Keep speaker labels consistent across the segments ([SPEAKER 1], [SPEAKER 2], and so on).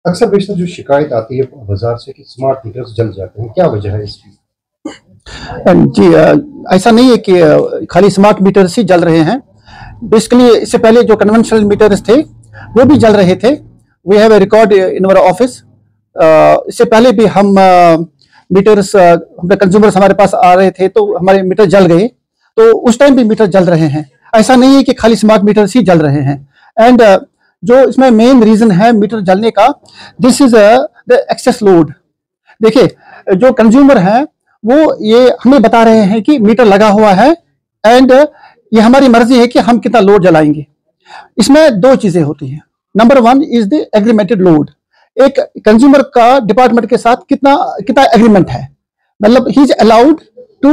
[SPEAKER 1] अक्सर बेशतर जो शिकायत आती है बाजार से कि स्मार्ट मीटर्स जल जाते हैं, क्या वजह है इसकी?
[SPEAKER 2] जी, ऐसा नहीं है कि खाली स्मार्ट मीटर्स ही जल रहे हैं। बेसिकली इससे पहले जो कन्वेंशनल मीटर्स थे वो भी जल रहे थे। We have a record in our office. इससे पहले भी हम मीटर्स, हमारे कंज्यूमर्स हमारे पास आ रहे थे तो हमारे मीटर जल गए, तो उस टाइम भी मीटर जल रहे हैं। ऐसा नहीं है कि खाली स्मार्ट मीटर्स ही जल रहे हैं। एंड जो इसमें मेन रीजन है मीटर जलने का, this is the excess load. देखिए, जो कंज्यूमर हैं वो ये हमें बता रहे हैं कि मीटर लगा हुआ है एंड ये हमारी मर्जी है कि हम कितना लोड जलाएंगे। इसमें दो चीजें होती हैं। Number one is the agreemented load. एक कंज्यूमर का डिपार्टमेंट के साथ कितना कितना एग्रीमेंट है, मतलब he is allowed to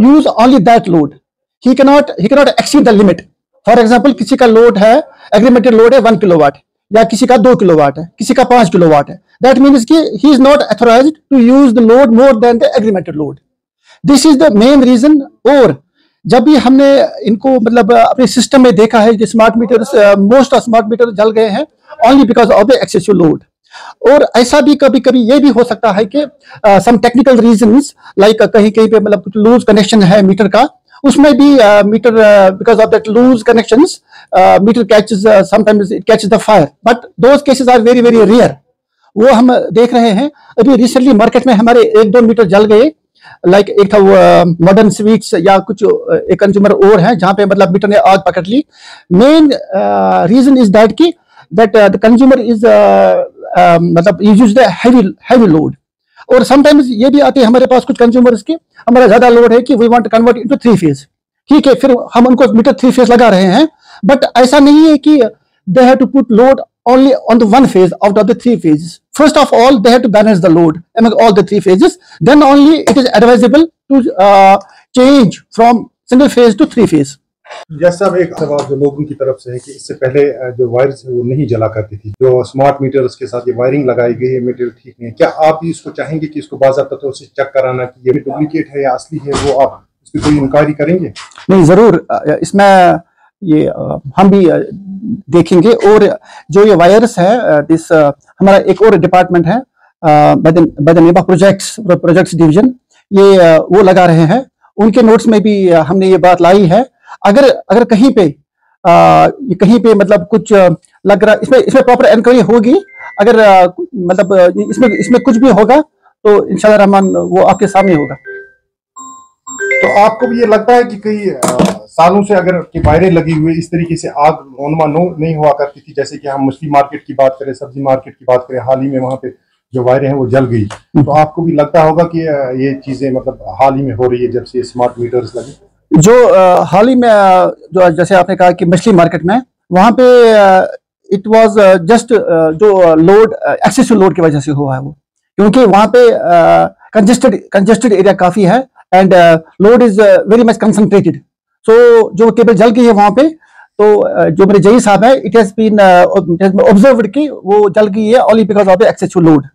[SPEAKER 2] use only that load. He cannot exceed the limit. For example, किसी का लोड है, एग्रीमेंटेड लोड है 1 किलोवाट, या किसी का 2 किलोवाट है, किसी का 5 किलोवाट है। दैट मीन्स कि he is not authorised to use the load more than the agreemented load. This is the main reason. और जब भी हमने इनको मतलब अपने सिस्टम में देखा है कि smart meters, most of smart meter जल गए हैं only because of the excessive load. और ऐसा भी कभी कभी ये भी हो सकता है कि सम टेक्निकल रीजंस, लाइक कहीं कहीं पे मतलब कुछ लूज कनेक्शन है मीटर का, उसमें भी meter because of that loose connections meter catches, sometimes it catches the fire, but those cases are very very rare. वो हम देख रहे हैं। अभी रिसेंटली मार्केट में हमारे 1-2 मीटर जल गए। लाइक एक था वो मॉडर्न स्वीट्स या कुछ एक कंज्यूमर और है जहां पे मतलब मीटर ने आग पकड़ ली। मेन रीजन इज दैट कि दैट द कंज्यूमर इज मतलब यूज द हैवी लोड। और समटाइम्स ये भी आते हैं हमारे पास कुछ कंज्यूमर्स के, हमारा ज्यादा लोड है कि we want to convert into 3 phase. ठीक है, फिर हम उनको मीटर 3 फेज लगा रहे हैं, बट ऐसा नहीं है कि they have to put load only on the one phase out of the 3 phases. First of all, they have to balance the load among all the 3 phases. Then only it is advisable to change from single phase to 3 phase.
[SPEAKER 1] जैसा एक सवाल जो लोगों की तरफ से है कि इससे पहले जो वायर्स है वो नहीं जला करती थी, जो स्मार्ट मीटर्स के साथ ये वायरिंग लगाई गई है, मीटर ठीक नहीं है। क्या आप भी इसको चाहेंगे कि इसको बाज़ाब्ता तौर से चेक कराना कि ये डुप्लीकेट है या असली है, वो आप इसकी कोई इंक्वायरी करेंगे?
[SPEAKER 2] नहीं, जरूर इसमें ये हम भी देखेंगे। और जो ये वायर्स है, दिस हमारा एक और डिपार्टमेंट है by the name of projects division, ये वो लगा रहे हैं। उनके नोट्स में भी हमने ये बात लाई है। अगर कहीं पे मतलब कुछ लग रहा, इसमें प्रॉपर इंक्वायरी होगी। अगर मतलब इसमें कुछ भी होगा तो इंशाल्लाह रहमान वो आपके सामने होगा।
[SPEAKER 1] तो आपको भी ये लगता है कि कई सालों से अगर की वायरें लगी हुई इस तरीके से आग रोनमा नहीं हुआ करती थी, जैसे कि हम मछली मार्केट की बात करें, सब्जी मार्केट की बात करें, हाल ही में वहां पे जो वायरें हैं वो जल गई, तो आपको भी लगता होगा कि ये चीजें मतलब हाल ही में हो रही है जब से स्मार्ट मीटर्स लगे?
[SPEAKER 2] जो हाल ही में जो जैसे आपने कहा कि मछली मार्केट में, वहां पे इट वाज जस्ट जो लोड, एक्सेसिव लोड की वजह से हुआ है वो, क्योंकि वहां पे कंजेस्टेड एरिया काफी है and load is very much concentrated. So जो केबल जल गई है वहां पे, तो जो मेरे जई साहब है, इट हैज बीन ऑब्जर्व्ड कि वो जल गई है only because of the excessive load.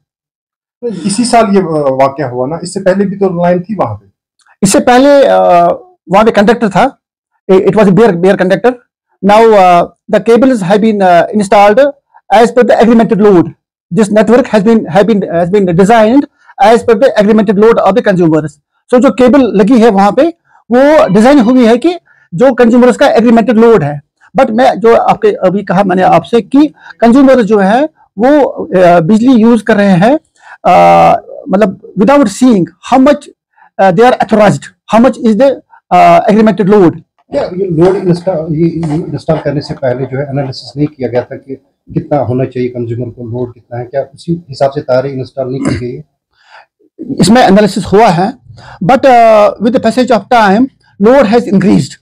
[SPEAKER 1] इसी साल ये वाकया हुआ ना? इससे पहले भी तो लाइन थी वहां पे?
[SPEAKER 2] इससे पहले वहां पे कंडक्टर था, it was bare conductor. Now the cables have been installed as per the agreemented load. This network has been designed as per the agreemented load of the consumers. So जो cable लगी है वहां पे वो design हुई है कि जो कंज्यूमर्स का एग्रीमेंटेड लोड है। बट मैं जो आपके अभी कहा मैंने आपसे कि कंज्यूमर जो है वो बिजली यूज कर रहे हैं मतलब without seeing how much they are authorised, how much is the agreemented load.
[SPEAKER 1] क्या ये लोड इंस्टॉल करने से पहले जो है एनालिसिस नहीं किया गया था कि कितना होना चाहिए कंज्यूमर को, लोड कितना है? क्या उसी हिसाब से तारें इंस्टॉल नहीं की गई?
[SPEAKER 2] इसमें एनालिसिस हुआ है, but with the passage of time load has increased.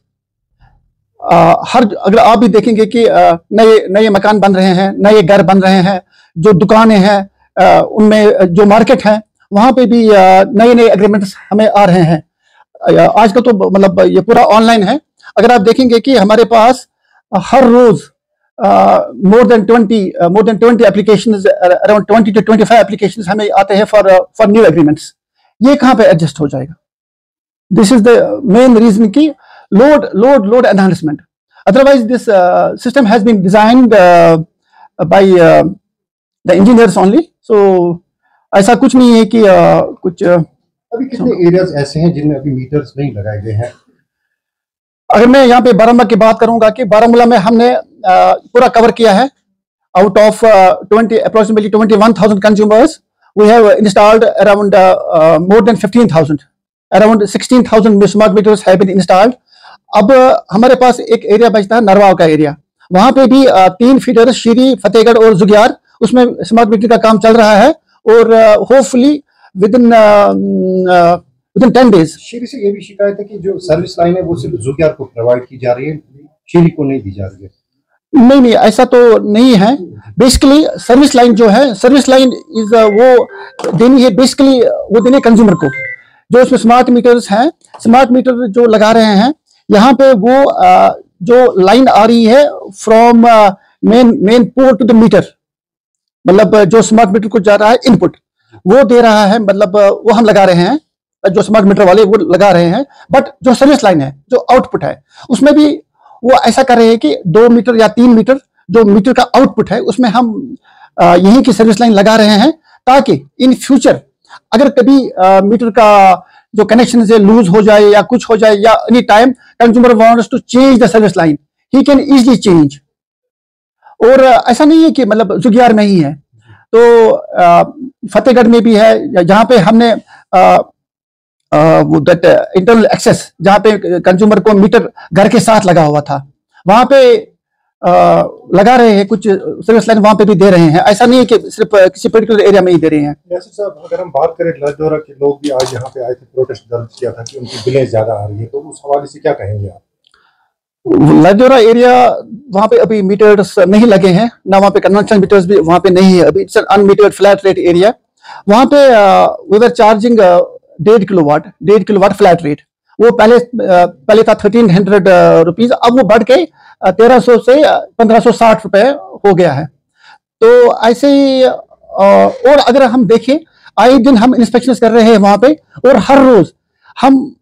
[SPEAKER 2] अगर आप भी देखेंगे कि नए मकान बन रहे हैं, नए घर बन रहे हैं, जो दुकानें हैं उनमें जो मार्केट है वहां पे भी नए एग्रीमेंट्स हमें आ रहे हैं। आजकल तो मतलब ये पूरा ऑनलाइन है। अगर आप देखेंगे कि हमारे पास हर रोज more than 20 applications, around 20 to 25 applications हमें आते हैं for new agreements। ये कहाँ पे एडजस्ट हो जाएगा? This is the main reason कि load enhancement. Otherwise this system has been designed by the engineers only. So ऐसा कुछ नहीं है कि कुछ
[SPEAKER 1] अभी कितने एरियाज ऐसे हैं जिनमें अभी मीटर्स नहीं लगाए गए हैं?
[SPEAKER 2] अगर मैं यहाँ पे बारामूला की बात करूंगा कि बारामूला में हमने पूरा कवर किया है। Out of approximately 21,000 consumers, we have installed around more than 15,000, around 16,000 smart meters have been installed. अब हमारे पास एक एरिया बचता है नरवाव का एरिया, वहां पे भी 3 फीडर शीरी, फतेहगढ़ और जुगियार, उसमें स्मार्ट मीटर का काम चल रहा है और होपफुली विद इन 10 days।
[SPEAKER 1] शीरी से ये भी शिकायत है कि जो सर्विस लाइन है वो सिर्फ जुगियार को प्रोवाइड की जा रही है, शीरी को नहीं दी जा रही है।
[SPEAKER 2] नहीं, ऐसा तो नहीं है। बेसिकली सर्विस लाइन जो है, सर्विस लाइन इज वो देनी है, बेसिकली वो देनी है कंज्यूमर को। जो उसमें स्मार्ट मीटर्स हैं, स्मार्ट मीटर जो लगा रहे हैं यहाँ पे, वो जो लाइन आ रही है from main port to the meter, मतलब जो स्मार्ट मीटर को जा रहा है इनपुट, वो दे रहा है, मतलब वो हम लगा रहे हैं, जो स्मार्ट मीटर वाले वो लगा रहे हैं। बट जो सर्विस लाइन है, जो आउटपुट है, उसमें भी वो ऐसा कर रहे हैं कि 2 मीटर या 3 मीटर जो मीटर का आउटपुट है, उसमें हम यहीं की सर्विस लाइन लगा रहे हैं, ताकि इन फ्यूचर अगर कभी मीटर का जो कनेक्शन से लूज हो जाए या कुछ हो जाए, या any time consumer wants to change the service line, he can easily change. और ऐसा नहीं है कि मतलब जुगियार में ही है, तो फतेहगढ़ में भी है, जहां पे हमने वो दैट इंटरनल एक्सेस, जहां पे कंज्यूमर को मीटर घर के साथ लगा हुआ था, वहां पे लगा रहे हैं, कुछ सर्विस लाइन वहां पे भी दे रहे हैं। ऐसा नहीं है कि सिर्फ किसी पर्टिकुलर एरिया में ही दे रहे हैं।
[SPEAKER 1] यासिर साहब, अगर हम बात करें लजदोरा के लोग भी आज यहाँ पे आए थे, प्रोटेस्ट दर्ज किया था कि उनकी बिलें ज्यादा आ रही है, तो उस हवाले से क्या कहेंगे आप?
[SPEAKER 2] लजदोरा एरिया, वहां पे अभी मीटर्स नहीं लगे हैं ना, वहां पे कन्वेंशनल मीटर्स भी वहां पे नहीं है अभी। It's an unmetered flat rate area. वहां पे we were charging 1.5 kilowatt flat rate. वो पहले था 1300 रुपीज, अब वो बढ़ के 1300 से 1560 रुपए हो गया है। तो ऐसे ही और अगर हम देखें, आए दिन हम इंस्पेक्शन कर रहे हैं वहां पे, और हर रोज हम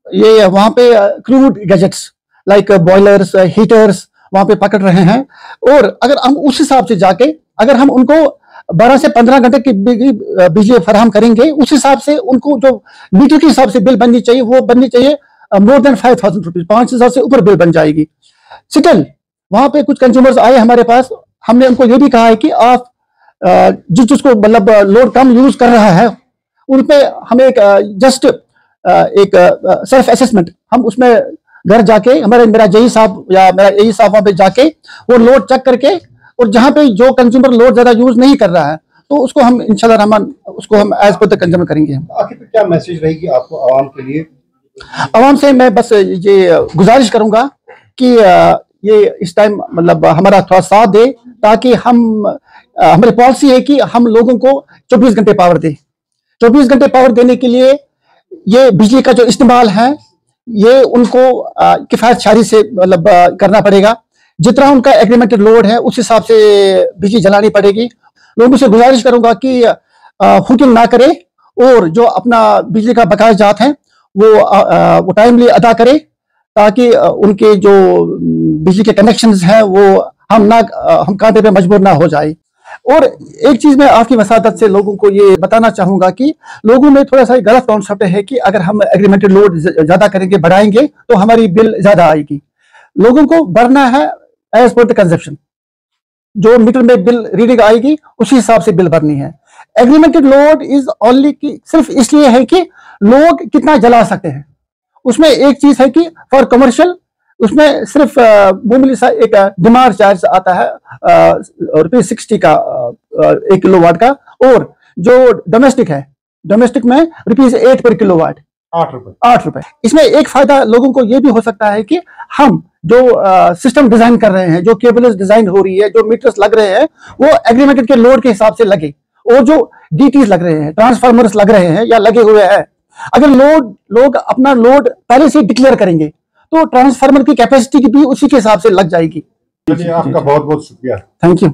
[SPEAKER 2] ये वहां पे crude gadgets like boilers, heaters वहां पे पकड़ रहे हैं। और अगर हम उस हिसाब से जाके, अगर हम उनको 12 से 15 घंटे की बिजली फराहम करेंगे, उस हिसाब से उनको जो मीटर के हिसाब से बिल बननी चाहिए, वो बननी चाहिए मोर देन 5,000 रुपीज, 5,000 से ऊपर बिल बन जाएगी। स्टिल वहां पे कुछ कंज्यूमर्स आए हमारे पास, हमने उनको ये भी कहा है कि आप जिसको मतलब लोड कम यूज कर रहा है, उन पे हमें जस्ट एक सेल्फ असेसमेंट, हम उसमें घर जाके, मेरा जेई साहब या मेरा एई साहब वहां पे जाके वो लोड चेक करके, और जहां पे जो कंज्यूमर लोड ज्यादा यूज नहीं कर रहा है, तो उसको हम इंशाल्लाह रहमान उसको हम एज पर द कंज्यूमर करेंगे।
[SPEAKER 1] आखिर पे क्या मैसेज रहेगी आपको आवाम के लिए?
[SPEAKER 2] आवाम से मैं बस ये गुजारिश करूंगा कि ये इस टाइम मतलब हमारा थोड़ा साथ दे, ताकि हमारी पॉलिसी है कि हम लोगों को 24 घंटे पावर दे। 24 घंटे पावर देने के लिए ये बिजली का जो इस्तेमाल है, ये उनको किफायतशारी से मतलब करना पड़ेगा। जितना उनका एग्रीमेंटेड लोड है, उस हिसाब से बिजली जलानी पड़ेगी। लोगों से गुजारिश करूंगा कि हुकिंग ना करे, और जो अपना बिजली का बकाया जात है वो टाइमली अदा करे, ताकि उनके जो बिजली के कनेक्शंस हैं वो हम कांटे पे मजबूर ना हो जाए। और एक चीज मैं आपकी वसादत से लोगों को ये बताना चाहूंगा कि लोगों में थोड़ा सा गलत कॉन्सेप्ट है कि अगर हम एग्रीमेंटेड लोड ज्यादा करेंगे, बढ़ाएंगे, तो हमारी बिल ज्यादा आएगी। लोगों को भरना है एज पर द कंजप्शन, जो मीटर में बिल रीडिंग आएगी उसी हिसाब से बिल भरनी है। एग्रीमेंटेड लोड इज ओनली कि सिर्फ इसलिए है कि लोग कितना जला सकते हैं। उसमें एक चीज है कि फॉर कमर्शियल, उसमें सिर्फ मामूली सा एक डिमांड चार्ज आता है ₹60 का 1 किलोवाट का, और जो डोमेस्टिक है, डोमेस्टिक में ₹8 पर किलोवाट, 8 रुपए। इसमें एक फायदा लोगों को यह भी हो सकता है कि हम जो सिस्टम डिजाइन कर रहे हैं, जो केबल्स डिजाइन हो रही है, जो मीटर्स लग रहे हैं, वो एग्रीमेंटेड के लोड के हिसाब से लगे, और जो डीटीज लग रहे हैं, ट्रांसफार्मर्स लग रहे हैं या लगे हुए हैं, अगर लोग अपना लोड पहले से डिक्लेयर करेंगे, तो ट्रांसफार्मर की कैपेसिटी की भी उसी के हिसाब से लग जाएगी।
[SPEAKER 1] आपका बहुत बहुत शुक्रिया।
[SPEAKER 2] Thank you.